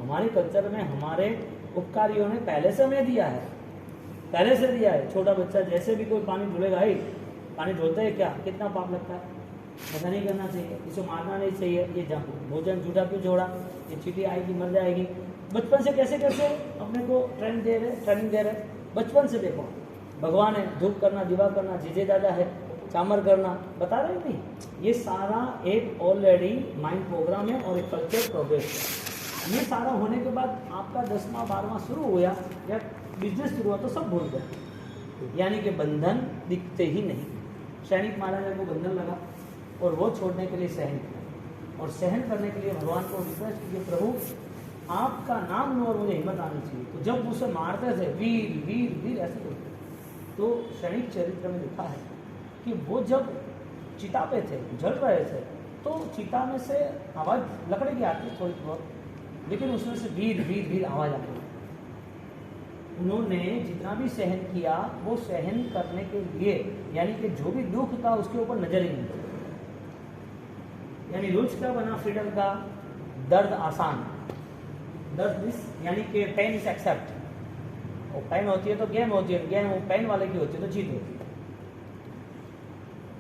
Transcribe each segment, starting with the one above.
हमारे कल्चर में हमारे उपकारियों ने पहले से हमें दिया है, पहले से दिया है। छोटा बच्चा जैसे भी कोई पानी ढूलेगा, ही पानी ढोलते है क्या, कितना पाप लगता है, ऐसा नहीं करना चाहिए, इसको मारना नहीं चाहिए, ये भोजन झूठा क्यों छोड़ा, ये चींटी आएगी मर जाएगी। बचपन से कैसे कैसे अपने को ट्रेनिंग दे रहे बचपन से। देखो भगवान है, धूप करना, दीवा करना, जीजे दादा है, चामर करना, बता रहे नहीं, ये सारा एक ऑलरेडी माइंड प्रोग्राम है और एक कल्चर प्रोग्रेस है। ये सारा होने के बाद आपका 10वां 12वां शुरू हुआ या बिजनेस शुरू हुआ तो सब भूल गए, यानी कि बंधन दिखते ही नहीं। सैनिक महाराजा को बंधन लगा और वो छोड़ने के लिए सहन किया, और सहन करने के लिए भगवान को रिक्वेस्ट की, प्रभु आपका नाम लो और मुझे हिम्मत आनी चाहिए। तो जब उसे मारते थे वीर वीर वीर ऐसे बोलते, तो सैनिक चरित्र में लिखा है कि वो जब चिता पे थे, जल रहे थे, तो चिता में से आवाज़ लकड़ी की आती थोड़ी बहुत, लेकिन उसमें से वीर वीर वीर आवाज़ आती। उन्होंने जितना भी सहन किया वो सहन करने के लिए, यानी कि जो भी दुख था उसके ऊपर नजर ही नहीं थी। यानी रूल्स क्या बना फ्रीडम का, दर्द आसान, दर्द यानी कि पेन इज एक्सेप्ट। वो पेन होती है तो गेम होती है, गेम वो पेन वाले की होती है तो जीत होती है।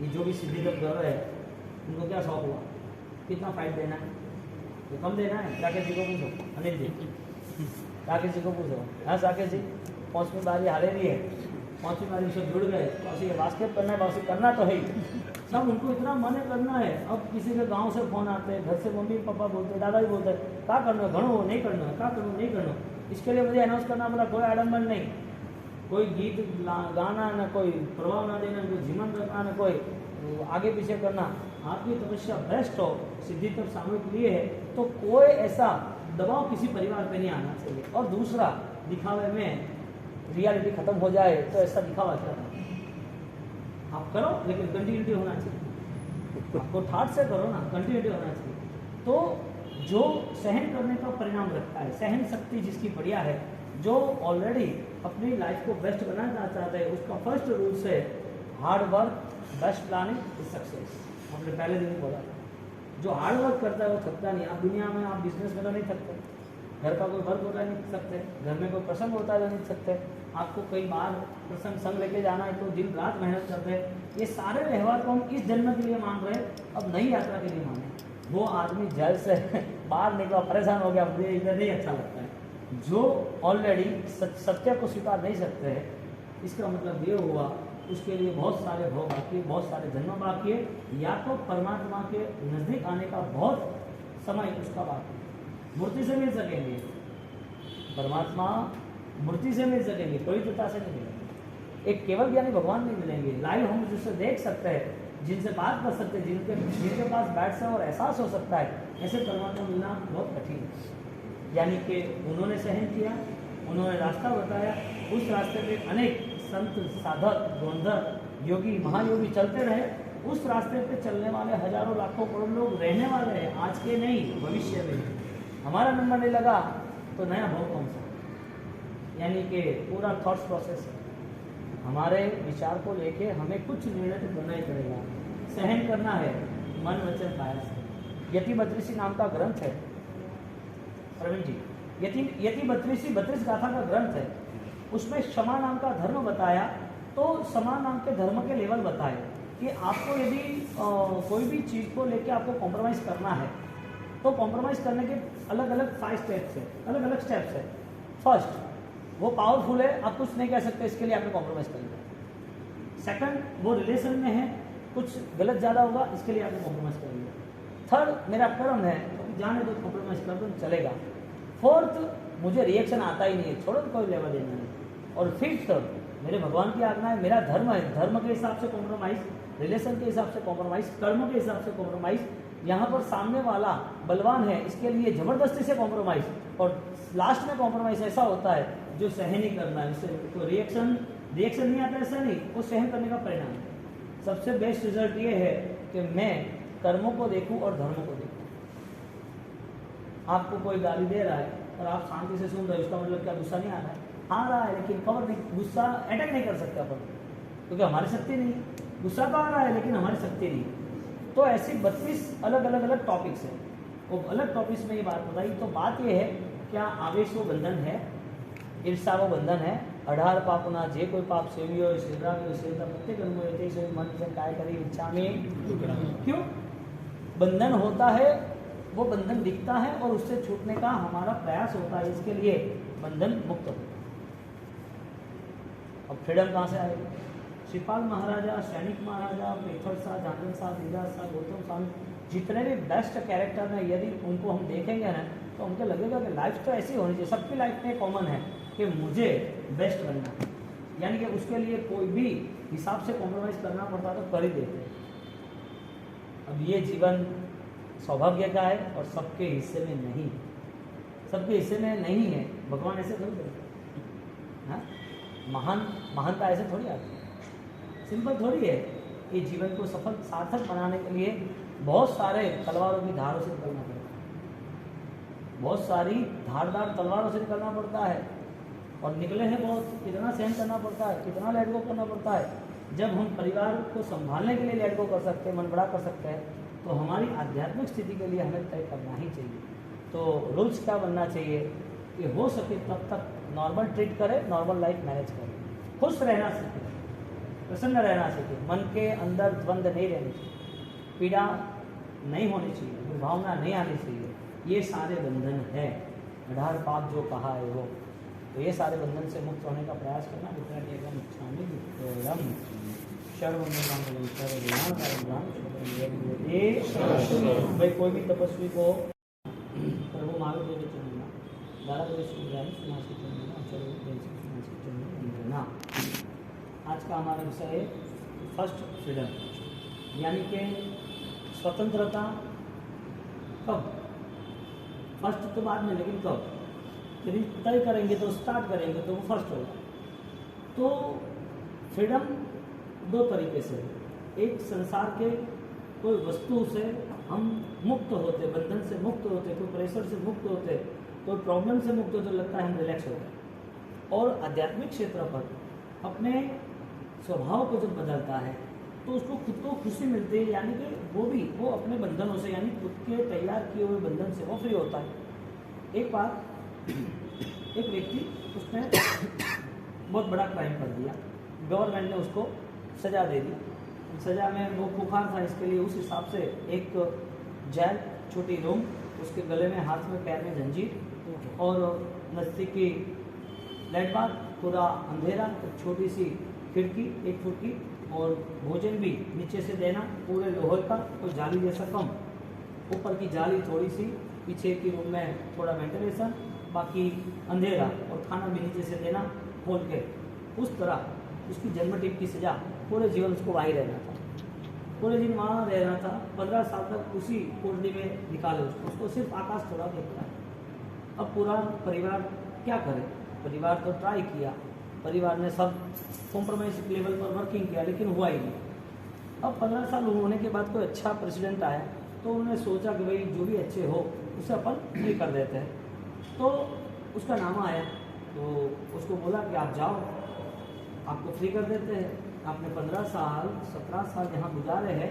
ये जो भी सिद्धि जब कर रहे हैं उनको क्या शौक हुआ, कितना फाइट देना है, तो कम देना है। राकेश जी को पूछो, अनिल जी राकेश जी को पूछो, हाँ राकेश जी 5वीं बारी हारे रही है, 5वीं बारी सब जुड़ गए, बास्केट करना है, बास्केट करना तो है ही, सब उनको इतना मन करना है। अब किसी के गांव से फोन आते हैं, घर से मम्मी पापा बोलते हैं, दादा भी बोलते हैं, क्या करना है, घणो नहीं करना है, क्या करूँ नहीं करना। इसके लिए मुझे अनाउंस करना पड़ा, कोई आडम्बर नहीं, कोई गीत गाना, ना कोई प्रभाव ना देना, कोई जीवन रखना, ना कोई आगे पीछे करना। आपकी तपस्या बेस्ट हो, सिद्धि तब सामूहिक लिए है, तो कोई ऐसा दबाव किसी परिवार पे नहीं आना चाहिए। और दूसरा, दिखावे में रियलिटी खत्म हो जाए तो ऐसा दिखावा करना, आप करो लेकिन कंटिन्यूटी होना चाहिए, आपको ठाट से करो ना, कंटिन्यूटी होना चाहिए। तो जो सहन करने का परिणाम रखता है, सहन शक्ति जिसकी बढ़िया है, जो ऑलरेडी अपनी लाइफ को बेस्ट बनाना चाहता है, उसका फर्स्ट रूल्स है hard work, best planning is success. हमने पहले दिन बोला, जो हार्ड वर्क करता है वो थकता नहीं। आप दुनिया में आप बिजनेस में तो नहीं थकते, घर का कोई वर्क होता है नहीं सकते, घर में कोई प्रसंग होता है तो नहीं सकते, आपको कई बार प्रसंग संग लेके जाना है तो दिन रात मेहनत करते हैं। ये सारे व्यवहार को हम इस जन्म के लिए मान रहे हैं, अब नई यात्रा के लिए माने। वो आदमी जेल से बाहर निकला परेशान हो गया, मुझे इधर नहीं अच्छा लगता है। जो ऑलरेडी सत्य को स्वीकार नहीं सकते हैं, इसका मतलब ये हुआ उसके लिए बहुत सारे भोग बाकी है, बहुत सारे जन्म बाकी है, या तो परमात्मा के नजदीक आने का बहुत समय उसका बाकी है। मूर्ति से मिल सकेंगे, परमात्मा मूर्ति से मिल सकेंगे, पवित्रता से नहीं मिलेंगे। एक केवल ज्ञानी भगवान नहीं मिलेंगे, लाइव हम जिससे देख सकते हैं, जिनसे बात कर सकते हैं, जिनके पास बैठ से और एहसास हो सकता है, ऐसे परमात्मा मिलना बहुत कठिन है। यानी कि उन्होंने सहन किया, उन्होंने रास्ता बताया, उस रास्ते पे अनेक संत साधक धुरंधर योगी महायोगी चलते रहे। उस रास्ते पे चलने वाले हजारों लाखों करोड़ लोग रहने वाले हैं, आज के नहीं भविष्य में। हमारा नंबर नहीं लगा तो नया भोग कौन सा, यानी कि पूरा थॉट्स प्रोसेस है। हमारे विचार को लेके हमें कुछ निर्णय तो करना ही पड़ेगा, सहन करना है मन वचन काया से। यति 32 नाम का ग्रंथ है प्रवीण जी, यति 32 गाथा का ग्रंथ है, उसमें क्षमा नाम का धर्म बताया, तो समान नाम के धर्म के लेवल बताए कि आपको यदि कोई भी चीज़ को लेके आपको कॉम्प्रोमाइज़ करना है तो कॉम्प्रोमाइज़ करने के अलग अलग 5 स्टेप्स है, अलग अलग स्टेप्स है। फर्स्ट, वो पावरफुल है, आप कुछ नहीं कह सकते, इसके लिए आपने कॉम्प्रोमाइज़ कर लिया। सेकंड, वो रिलेशन में है, कुछ गलत ज़्यादा होगा, इसके लिए आपने कॉम्प्रोमाइज़ कर लिया। थर्ड, मेरा कर्म है, जाने दो, कॉम्प्रोमाइज़ कर दो, चलेगा। फोर्थ, मुझे रिएक्शन आता ही नहीं है, छोड़ो, कोई लेवा देना नहीं। और फिफ्थ, मेरे भगवान की आज्ञा है, मेरा धर्म है, धर्म के हिसाब से कॉम्प्रोमाइज़, रिलेशन के हिसाब से कॉम्प्रोमाइज़, कर्म के हिसाब से कॉम्प्रोमाइज़। यहाँ पर सामने वाला बलवान है, इसके लिए ज़बरदस्ती से कॉम्प्रोमाइज़। और लास्ट में कॉम्प्रोमाइज़ ऐसा होता है जो सहन ही करना है, उससे तो रिएक्शन नहीं आता, ऐसा नहीं, वो सहन करने का परिणाम है। सबसे बेस्ट रिजल्ट ये है कि मैं कर्मों को देखूं और धर्म को देखूं। आपको कोई गाली दे रहा है और आप शांति से सुन रहे हो, उसका मतलब क्या गुस्सा नहीं आ रहा है? आ रहा है, लेकिन खबर नहीं, गुस्सा अटैक नहीं कर सकते अपन, क्योंकि हमारी शक्ति नहीं है। गुस्सा तो आ रहा है लेकिन हमारी शक्ति नहीं है। तो ऐसी 32 अलग अलग टॉपिक्स हैं, वो अलग टॉपिक्स में ये बात बताई। तो बात ये है क्या आवेश वो बंधन है, ईर्षा वो बंधन है। 18 पापना जे कोई पाप सेवियो सेवरावियो सेवता प्रत्येक कर्म होते से मन से काय करी इच्छा में क्यों बंधन होता है, वो बंधन दिखता है और उससे छूटने का हमारा प्रयास होता है, इसके लिए बंधन मुक्त हो। अब फ्रीडम कहाँ से आएगी? शिवपाल महाराजा, सैनिक महाराजा, पेथर शाह, जानन शाह, धीराज शाह, गौतम स्वामी, जितने भी बेस्ट कैरेक्टर हैं, यदि उनको हम देखेंगे ना तो हमको लगेगा कि लाइफ तो ऐसी होनी चाहिए। सबकी लाइफ में कॉमन है कि मुझे बेस्ट बनना है, यानी कि उसके लिए कोई भी हिसाब से कॉम्प्रोमाइज़ करना पड़ता तो कर ही देते। अब ये जीवन सौभाग्य का है और सबके हिस्से में नहीं, सबके हिस्से में नहीं है। भगवान ऐसे थोड़ी करते हैं, महानता ऐसे थोड़ी आती है, सिंपल थोड़ी है। ये जीवन को सफल सार्थक बनाने के लिए बहुत सारे तलवारों की धारों से निकलना पड़ता है, बहुत सारी धारदार तलवारों से निकलना पड़ता है, और निकले हैं बहुत, कितना सहन करना पड़ता है, कितना लेट गो करना पड़ता है। जब हम परिवार को संभालने के लिए लेट गो कर सकते हैं, मन बड़ा कर सकते हैं, तो हमारी आध्यात्मिक स्थिति के लिए हमें तय करना ही चाहिए। तो रूल्स क्या बनना चाहिए कि हो सके तब तक नॉर्मल ट्रीट करें, नॉर्मल लाइफ मैनेज करें, खुश रहना सीखें, प्रसन्न रहना सीखें, मन के अंदर द्वंद्व नहीं रहनी चाहिए, पीड़ा नहीं होनी चाहिए, दुर्भावना नहीं आनी चाहिए। ये सारे बंधन है, 18 पाप जो कहा है वो, तो ये सारे बंधन से मुक्त होने का प्रयास करना। भाई कोई भी तपस्वी को प्रभु मार्ग दे चलना। आज का हमारा विषय है फर्स्ट फ्रीडम, यानी कि स्वतंत्रता कब, फर्स्ट तो बाद में, लेकिन कब यदि तय करेंगे तो स्टार्ट करेंगे तो वो फर्स्ट होगा। तो फ्रीडम दो तरीके से, एक संसार के कोई वस्तु से हम मुक्त होते, बंधन से मुक्त होते, कोई प्रेशर से मुक्त होते, कोई प्रॉब्लम से मुक्त होते, लगता है हम रिलैक्स होते हैं। और आध्यात्मिक क्षेत्र पर अपने स्वभाव को जब बदलता है तो उसको खुद को खुशी मिलती है, यानी कि वो अपने बंधनों से, यानी खुद के तैयार किए हुए बंधन से वो फ्री होता है। एक बार एक व्यक्ति, उसने बहुत बड़ा क्राइम कर दिया, गवर्नमेंट ने उसको सज़ा दे दी। सज़ा में वो खुखार था, इसके लिए उस हिसाब से एक जेल, छोटी रूम, उसके गले में, हाथ में, पैर में जंजीर, और नज़दीकी लाइट बार, पूरा अंधेरा, एक छोटी सी खिड़की 1 फुट की, और भोजन भी नीचे से देना, पूरे लोहे का, कोई जाली जैसा कम, ऊपर की जाली थोड़ी सी, पीछे की रूम में थोड़ा वेंटिलेशन, बाकी अंधेरा, और खाना भी नीचे से देना खोल के। उस तरह उसकी जन्म टिप की सज़ा, पूरे जीवन उसको वहीं रहना था, पूरे दिन वहाँ रहना था। 15 साल तक उसी कुंडली में निकाले उसको सिर्फ आकाश थोड़ा देखता है। अब पूरा परिवार क्या करे, परिवार तो ट्राई किया, परिवार ने सब कॉम्प्रोमाइज लेवल पर वर्किंग किया, लेकिन हुआ ही नहीं। अब 15 साल होने के बाद कोई अच्छा प्रेसिडेंट आया, तो उन्होंने सोचा कि भाई जो भी अच्छे हो उसे अपन फ्री कर देते हैं। तो उसका नाम आया, तो उसको बोला कि आप जाओ, आपको फ्री कर देते हैं। आपने 15 साल 17 साल यहाँ गुजारे हैं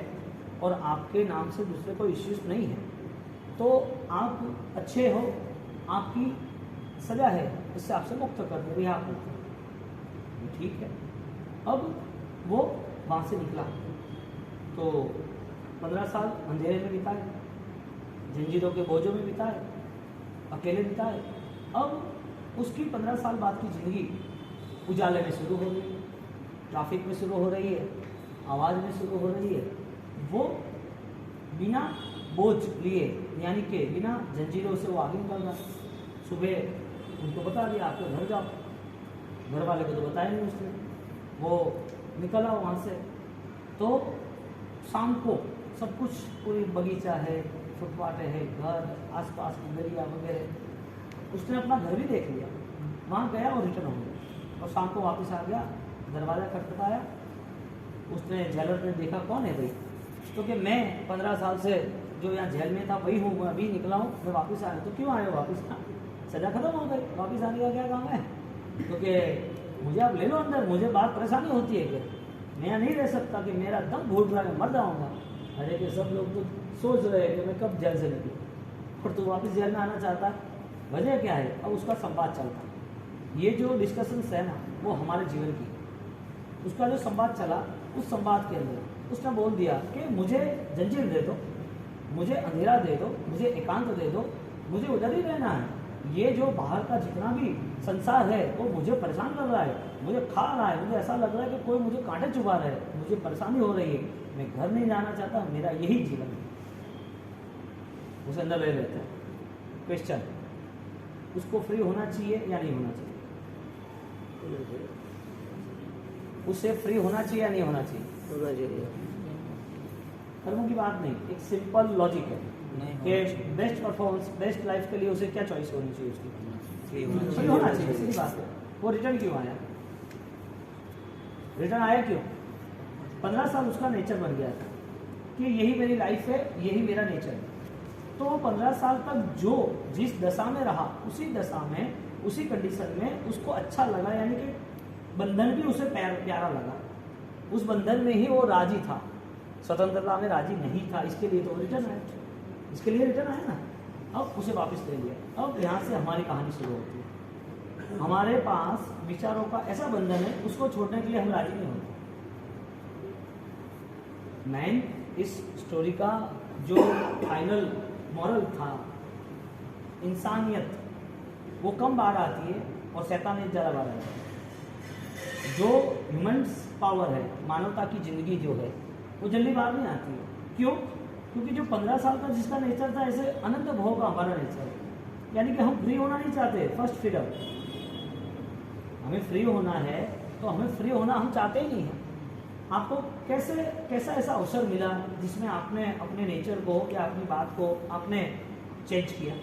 और आपके नाम से दूसरे को इश्यूज नहीं है, तो आप अच्छे हो, आपकी सजा है, इससे आपसे मुक्त कर दे, रिहा कर दो। ठीक है। अब वो वहाँ से निकला, तो 15 साल अंधेरे में बिताए, जंजीरों के बोझों में बिताए, अकेले बिताए। अब उसकी 15 साल बाद की ज़िंदगी उजाले में शुरू हो गई, ट्रैफिक में शुरू हो रही है, आवाज़ में शुरू हो रही है। वो बिना बोझ लिए, यानी कि बिना जंजीरों से वो आगे निकल रहा। सुबह उनको बता दिया आपके घर जाओ, घर वाले को तो बताया नहीं उसने, वो निकला वहाँ से। तो शाम को सब कुछ, पूरी बगीचा है, फुटपाटे है, घर आसपास की गलियाँ वगैरह, उसने अपना घर भी देख लिया, वहाँ गया और रिटर्न हो गया। और शाम को वापस आ गया, दरवाज़ा खटखटाया, उसने जेलर ने देखा कौन है भाई, क्योंकि तो मैं 15 साल से जो यहाँ जेल में था वही हूँ, मैं अभी निकला हूँ, मैं वापस आया। तो क्यों आए हो वापस? सज़ा खत्म हो गई, वापस आने का क्या काम है? क्योंकि मुझे आप ले लो अंदर, मुझे बात परेशानी होती है कि मैं यहाँ नहीं रह सकता, कि मेरा दम घुट रहा है, मर जाऊँगा। अरे कि सब लोग तो सोच रहे हैं कि मैं कब जेल से निकलूँ, और तू वापस जेल में आना चाहता है। वजह क्या है? अब उसका संवाद चलता है। ये जो डिस्कशंस है ना, वो हमारे जीवन की, उसका जो संवाद चला, उस संवाद के अंदर उसने बोल दिया कि मुझे जंजीर दे दो, मुझे अंधेरा दे दो, मुझे एकांत दे दो, मुझे उधर ही रहना है। ये जो बाहर का जितना भी संसार है वो मुझे परेशान कर रहा है, मुझे खा रहा है, मुझे ऐसा लग रहा है कि कोई मुझे कांटे चुभा रहा है, मुझे परेशानी हो रही है, मैं घर नहीं जाना चाहता, मेरा यही जीवन है। उसे अंदर ले लेते हैं। क्वेश्चन, उसको फ्री होना चाहिए या नहीं होना चाहिए? उससे फ्री होना चाहिए या नहीं होना चाहिए? कर्मों की बात नहीं, एक सिंपल लॉजिक है कि बेस्ट परफॉर्मेंस, बेस्ट लाइफ के लिए उसे क्या चॉइस होनी चाहिए? उसकी फ्री होना चाहिए, सीधी बात है। वो रिटर्न क्यों आया? रिटर्न आया क्यों? 15 साल उसका नेचर बन गया था कि यही मेरी लाइफ है, यही मेरा नेचर है। तो 15 साल तक जो जिस दशा में रहा, उसी दशा में, उसी कंडीशन में उसको अच्छा लगा, यानी कि बंधन भी उसे प्यारा लगा, उस बंधन में ही वो राजी था, स्वतंत्रता में राजी नहीं था। इसके लिए तो रिटर्न आया, इसके लिए रिटर्न आया ना। अब उसे वापस ले लिया। अब यहाँ से हमारी कहानी शुरू होती है। हमारे पास विचारों का ऐसा बंधन है, उसको छोड़ने के लिए हम राजी नहीं होते। मैन इस स्टोरी का जो फाइनल मॉरल था, इंसानियत, वो कम बार आती है और शैतानियत ज़्यादा बार आती है। जो ह्यूमन्स पावर है, मानवता की ज़िंदगी जो है, वो जल्दी बार नहीं आती है। क्यों? क्योंकि जो 15 साल का जिसका नेचर था, ऐसे अनंत भोग का हमारा नेचर है। यानी कि हम फ्री होना नहीं चाहते। फर्स्ट फ्रीडम, हमें फ्री होना है तो हमें फ्री होना हम चाहते ही नहीं हैं। आपको कैसा ऐसा अवसर मिला जिसमें आपने अपने नेचर को या अपनी बात को आपने चेंज किया?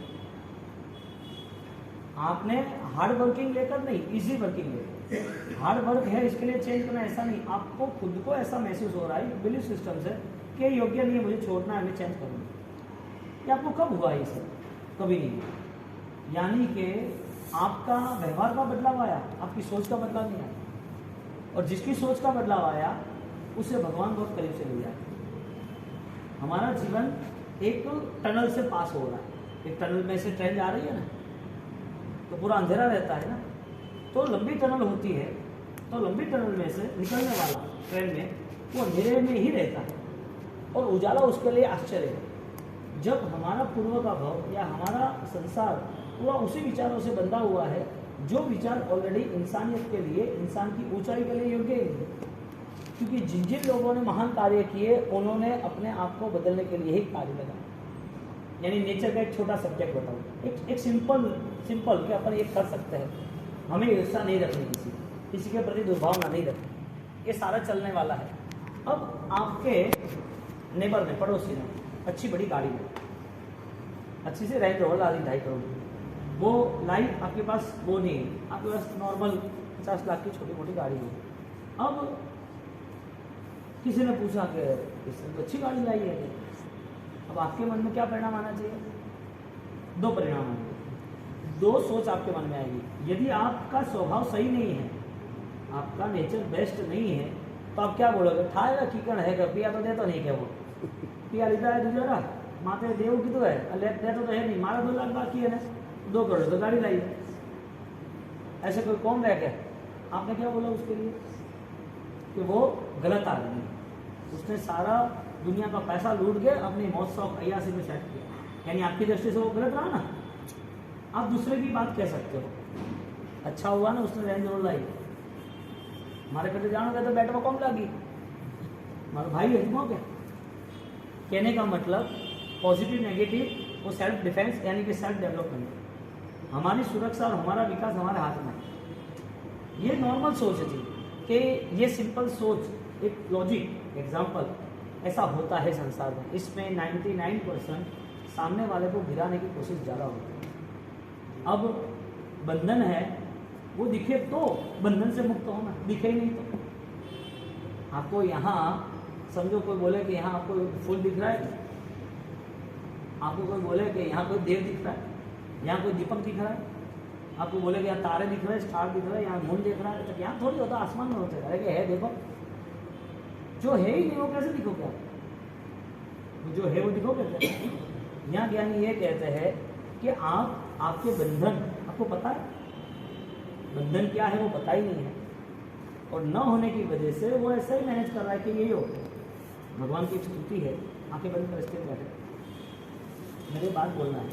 आपने हार्ड वर्किंग लेकर नहीं, इजी वर्किंग लेकर। हार्ड वर्क है इसके लिए चेंज करना, ऐसा नहीं। आपको खुद को ऐसा महसूस हो रहा है बिलीफ सिस्टम से कि योग्य नहीं है, मुझे छोड़ना है, मैं चेंज करूँगा। ये आपको कब हुआ ये सब? कभी नहीं। यानी कि आपका व्यवहार का बदलाव आया, आपकी सोच का बदलाव नहीं आया। और जिसकी सोच का बदलाव आया उससे भगवान बहुत करीब से मिल जाए। हमारा जीवन एक टनल से पास हो रहा है। एक टनल में से ट्रेन जा रही है ना, तो पूरा अंधेरा रहता है ना, तो लंबी टनल होती है, तो लंबी टनल में से निकलने वाला ट्रेन में वो अंधेरे में ही रहता है और उजाला उसके लिए आश्चर्य है। जब हमारा पूर्व का भाव या हमारा संसार पूरा उसी विचारों से बंधा हुआ है जो विचार ऑलरेडी इंसानियत के लिए, इंसान की ऊंचाई के लिए योग्य है। क्योंकि जिन जिन लोगों ने महान कार्य किए उन्होंने अपने आप को बदलने के लिए ही कार्य लगाया। यानी नेचर का एक छोटा सब्जेक्ट बताऊँ, एक सिंपल कि अपन ये कर सकते हैं, हमें ईर्ष्या नहीं रखनी, किसी के प्रति दुर्भावना नहीं रखनी, ये सारा चलने वाला है। अब आपके नेबर ने, पड़ोसी ने अच्छी बड़ी गाड़ी ली, अच्छी सी रेंज रोवर ला दी 2.5 करोड़, वो लाई, आपके पास वो नहीं है, आपके पास नॉर्मल 50 लाख की छोटी मोटी गाड़ी है। अब किसी ने पूछा कि इसने तो अच्छी गाड़ी लाई है, अब आपके मन में क्या परिणाम आना चाहिए? 2 परिणाम आएंगे, 2 सोच आपके मन में आएगी। यदि आपका स्वभाव सही नहीं है, आपका नेचर बेस्ट नहीं है, तो आप क्या बोलोगे? ठाएगा कीकण है क्या, पिया तो दे तो नहीं क्या, वो पिया लीधा है दूसरा माते देव की तो है, दे तो है नहीं, मारा 2 लाख बाकी है ना, 2 करोड़ तो गाड़ी लाई है। ऐसे कोई कौन रह गया? आपने क्या बोला उसके लिए? कि वो गलत आदमी है, उसने सारा दुनिया का पैसा लूट के अपनी मौत शौक अय्यासी में सेट किया। यानी आपकी दृष्टि से वो गलत रहा ना। आप दूसरे की बात कह सकते हो, अच्छा हुआ ना उसने रेंज रोवर लाई, हमारे कटे जानोगे तो बैठवा कौन लगी, हमारा भाई है तुम क्या? कहने का मतलब पॉजिटिव नेगेटिव वो सेल्फ डिफेंस यानी कि सेल्फ डेवलपमेंट। हमारी सुरक्षा और हमारा विकास हमारे हाथ में है। ये नॉर्मल सोच है जी, कि ये सिंपल सोच, एक लॉजिक एग्जाम्पल ऐसा होता है संसार में। इसमें 99% सामने वाले को गिराने की कोशिश ज़्यादा होती है। अब बंधन है, वो दिखे तो बंधन से मुक्त होना, दिखे ही नहीं तो। आपको यहाँ समझो कोई बोले कि यहाँ आपको फूल दिख रहा है, आपको कोई बोले कि यहाँ कोई देव दिख रहा है, यहाँ कोई दीपक दिख रहा है, आपको बोले कि यहाँ तारे दिख रहे हैं, स्टार दिख रहा है, यहाँ मून दिख रहा है, तो यहाँ थोड़ी होता, आसमान में होता है। अरे है देखो, जो है ही नहीं वो कैसे दिखोगे आप? जो है वो दिखोगे क्या? यहाँ ज्ञानी ये कहते हैं कि आप आपके बंधन आपको पता है, बंधन क्या है वो पता ही नहीं है, और न होने की वजह से वो ऐसा ही मैनेज कर रहा है कि यही हो। भगवान की एक स्तुति है, आंखें बंद कर स्थिर बैठे, मेरे बात बोलना है।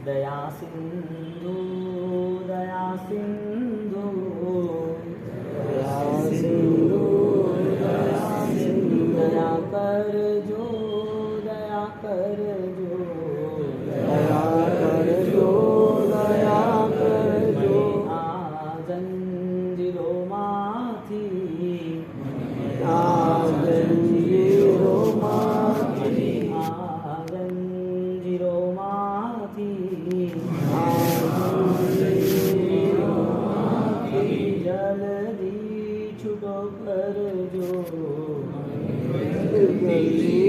दया सिंधु दया सिंधु दया सिंधु दया सिंधु दया कर जो दया कर जो दया कर जो दया कर जो आ जंजीरो माथी आ जंजीरो माथी आ जंजीरो माथी जल्दी छुटो कर जो जल्दी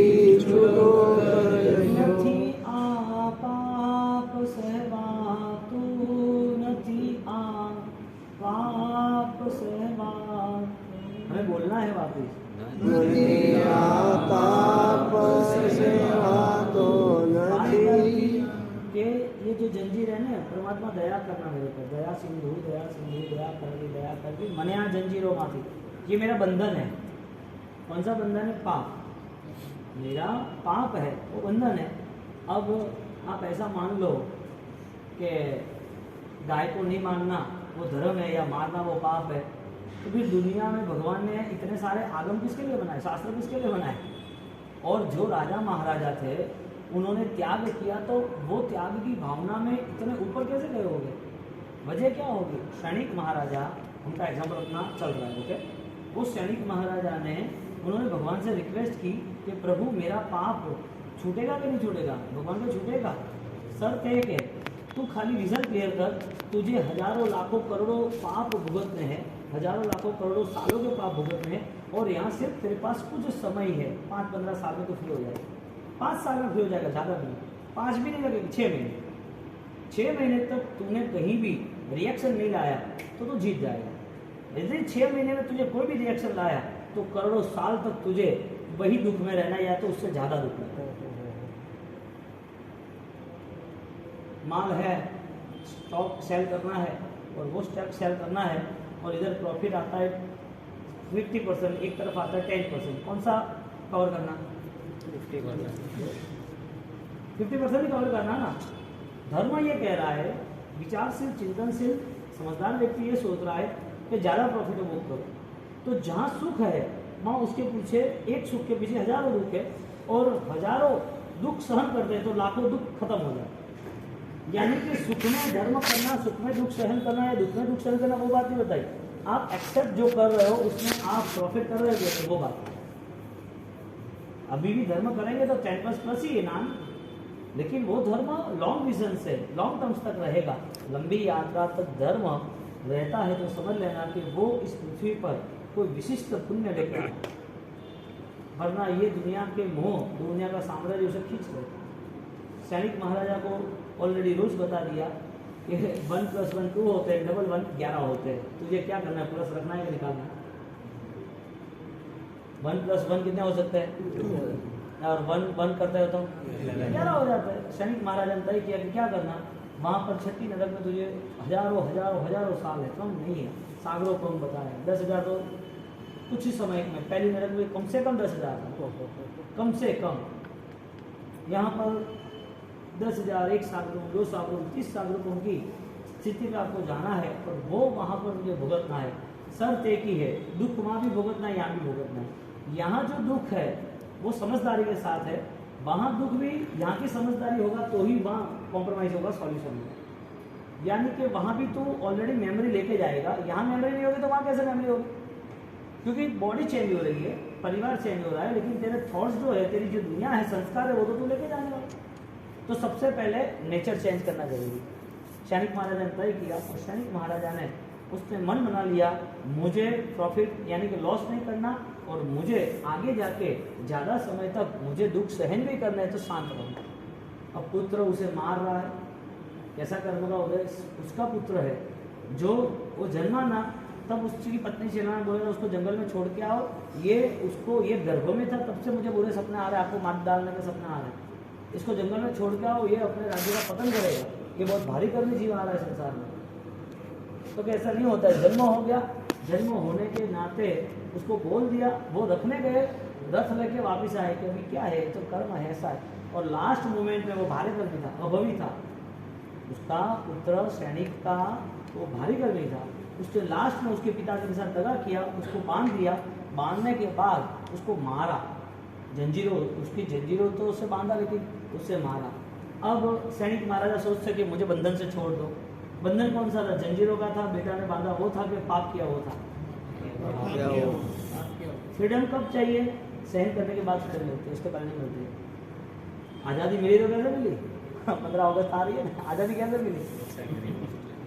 छुटो कर નથી આ પાપ સહેવાતું નથી આ પાપ સહેવાતું। हमें बोलना है वापिस, નથી આ પાપ સહેવાતો નથી। कि ये जो जंजीर है ना, परमात्मा दया करना मेरे पर, दया सिंधु दया कर दी मने आ जंजीरों माथी, ये मेरा बंधन है। कौन सा बंधन है? पाप, मेरा पाप है वो बंधन है। अब आप ऐसा मान लो कि गाय को नहीं मारना वो धर्म है या मारना वो पाप है, तो फिर दुनिया में भगवान ने इतने सारे आगम किसके लिए बनाए, शास्त्र किसके लिए बनाए? और जो राजा महाराजा थे उन्होंने त्याग किया, तो वो त्याग की भावना में इतने ऊपर कैसे गए होंगे? वजह क्या होगी? सैनिक महाराजा, उनका एग्जाम्पल अपना चल रहा है, ओके। वो सैनिक महाराजा ने, उन्होंने भगवान से रिक्वेस्ट की कि प्रभु मेरा पाप छूटेगा कि नहीं छूटेगा? भगवान को छूटेगा, शर्त एक है, तू खाली रिजल्ट क्लियर कर, तुझे हजारों लाखों करोड़ों पाप भुगतने हैं, हजारों लाखों करोड़ों सालों के पाप भुगतने हैं, और यहाँ सिर्फ तेरे पास कुछ समय है, 5-15 साल में तो फ्री हो जाएगा। 5 साल में फ्री हो जाएगा, ज़्यादा नहीं, 5 भी नहीं लगेगी, 6 महीने। 6 महीने तक तूने कहीं भी रिएक्शन नहीं लाया तो तू जीत जाएगा। यदि 6 महीने में तुझे कोई भी रिएक्शन लाया तो करोड़ों साल तक तुझे वही दुख में रहना, या तो उससे ज़्यादा दुख में। माल है, स्टॉक सेल करना है, और वो स्टॉक सेल करना है, और इधर प्रॉफिट आता है 50%, एक तरफ आता है 10%, कौन सा कवर करना? 50% ही कवर करना ना। धर्म ये कह रहा है, विचारशील चिंतनशील समझदार व्यक्ति ये सोच रहा है कि ज़्यादा प्रॉफिट वो करो, तो जहाँ सुख है वहाँ उसके पीछे, एक सुख के पीछे हजारों दुख है, और हजारों दुख सहन करते हैं तो लाखों दुख खत्म हो जाए। यानी कि सुख में धर्म करना, सुख में दुख सहन करना या दुख में दुख सहन करना, वो बात नहीं बताई। आप एक्सेप्ट जो कर रहे हो उसमें आप प्रॉफिट कर रहे हो, वो बात। अभी भी धर्म करेंगे तो 10++ ही है नाम, लेकिन वो धर्म लॉन्ग विजन से, लॉन्ग टर्म्स तक रहेगा, लंबी यात्रा तक धर्म रहता है। तो समझ लेना कि वो इस पृथ्वी पर कोई विशिष्ट पुण्य लेकर आए, वरना ये दुनिया के मोह, दुनिया का साम्राज्य उसे खींच रहे। सैनिक महाराजा को ऑलरेडी रूल्स बता दिया कि 1+1 2 होते हैं, डबल 1 11 होते हैं, तुझे क्या करना है, प्लस रखना है या निकालना है? 1+1 कितने हो सकते हैं? और 1 करते हो तो 11 हो जाता है। सैनिक महाराजा ने तय किया कि क्या करना, वहाँ पर 36 नरक में तुझे हजारों साल है, कम नहीं है, सागरों को हम बताया 10,000 तो कुछ ही समय में, पहली नरक में कम से कम 10,000 कम से कम। यहाँ पर 10,000, 1 सागरों, 2 सागरों, 30 सागरों की स्थिति में आपको जाना है, और वो वहाँ पर मुझे भुगतना है। शर्त एक ही है, दुख वहाँ भी भुगतना है, यहाँ भी भुगतना है। यहाँ जो दुख है वो समझदारी के साथ है, वहाँ दुख भी यहाँ की समझदारी होगा तो ही वहाँ कॉम्प्रोमाइज़ होगा सॉल्यूशन में। यानी कि वहाँ भी तो ऑलरेडी मेमोरी लेके जाएगा, यहाँ मेमोरी नहीं होगी तो वहाँ कैसे मेमोरी होगी? क्योंकि बॉडी चेंज हो रही है, परिवार चेंज हो रहा है, लेकिन तेरे थॉट्स जो है, तेरी जो दुनिया है, संस्कार है, वो तो तू लेके जाने वाला। तो सबसे पहले नेचर चेंज करना जरूरी। सैनिक महाराजा ने तय किया, और सैनिक महाराजा ने उसने मन बना लिया, मुझे प्रॉफिट यानी कि लॉस नहीं करना, और मुझे आगे जाके ज़्यादा समय तक मुझे दुख सहन भी करना है, तो शांत रहूँ। अब पुत्र उसे मार रहा है, कैसा कर्म का उदय? उसका पुत्र है जो वो जन्मा ना, तब उसकी पत्नी सेना बोले उसको जंगल में छोड़ के आओ, ये उसको, ये गर्भ में था तब से मुझे बुरे सपने आ रहे हैं, आपको मार डालने के सपने आ रहे हैं, इसको जंगल में छोड़ के आओ, ये अपने राज्य का पतन करेगा। ये बहुत भारी कर्मी जीव आ रहा है संसार में। तो कि ऐसा नहीं होता है, जन्म हो गया, जन्म होने के नाते उसको बोल दिया, वो रखने गए, रथ लेके वापस आए कि अभी क्या है, तो कर्म है, ऐसा है। और लास्ट मोमेंट में वो भारी कर्मी था, अभवी था, उसका पुत्र सैनिक का वो भारी कर्मी था। उसके लास्ट में उसके पिताजी के साथ दगा किया, उसको बांध दिया, बांधने के बाद उसको मारा, जंजीरों, उसकी जंजीरों तो उससे बांधा लेकिन उससे मारा। अब सैनिक महाराजा सोचते कि मुझे बंधन से छोड़ दो। बंधन कौन सा था? जंजीरों का था, बेटा ने बांधा वो था कि पाप किया वो था? फ्रीडम कब चाहिए? सहन करने के बाद फ्रीडम मिलती है, इसके पहले नहीं मिलती है। आज़ादी मिली तो कैसे मिली? 15 अगस्त आ रही है, आज़ादी कैसे मिली?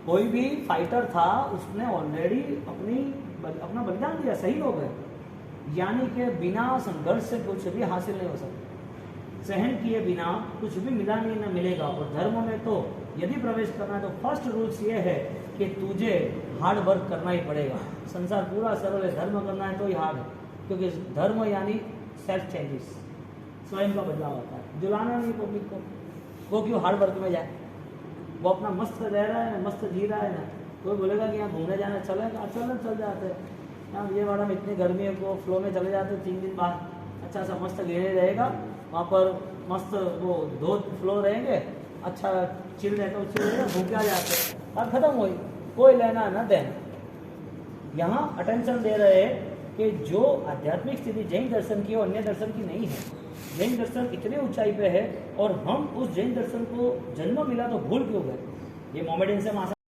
कोई भी फाइटर था, उसने ऑलरेडी अपना बलिदान दिया, शहीद हो गए। यानी कि बिना संघर्ष से कुछ भी हासिल नहीं हो सकता, सहन किए बिना कुछ भी मिला नहीं, ना मिलेगा। और धर्म में तो यदि प्रवेश करना है तो फर्स्ट रूल्स ये है कि तुझे हार्ड वर्क करना ही पड़ेगा। संसार पूरा सरल है, धर्म करना है तो ही हार्ड है, क्योंकि धर्म यानी सेल्फ चेंजेस, स्वयं का बदलाव होता है। जुलाना नहीं पब्लिक को, वो क्यों हार्ड वर्क में जाए? वो अपना मस्त रह रहा है, मस्त जी रहा है ना। कोई बोलेगा कि यहाँ घूमने जाना, चलेगा, चल जाते हैं यहाँ विजयवाड़ा में, इतनी गर्मी है, को फ्लो में चले जाते 3 दिन बाद, अच्छा सा मस्त घेरे रहेगा वहाँ पर, मस्त वो 2 फ्लो रहेंगे, अच्छा चिल रहता है, चिल रहेगा, भूख आ जाते और ख़त्म हुई, कोई लेना न देना। यहाँ अटेंशन दे रहे हैं कि जो आध्यात्मिक स्थिति जैन दर्शन की और अन्य दर्शन की नहीं है। जैन दर्शन इतने ऊंचाई पे है और हम उस जैन दर्शन को जन्म मिला तो भूल क्यों गए? ये मोमेडियन से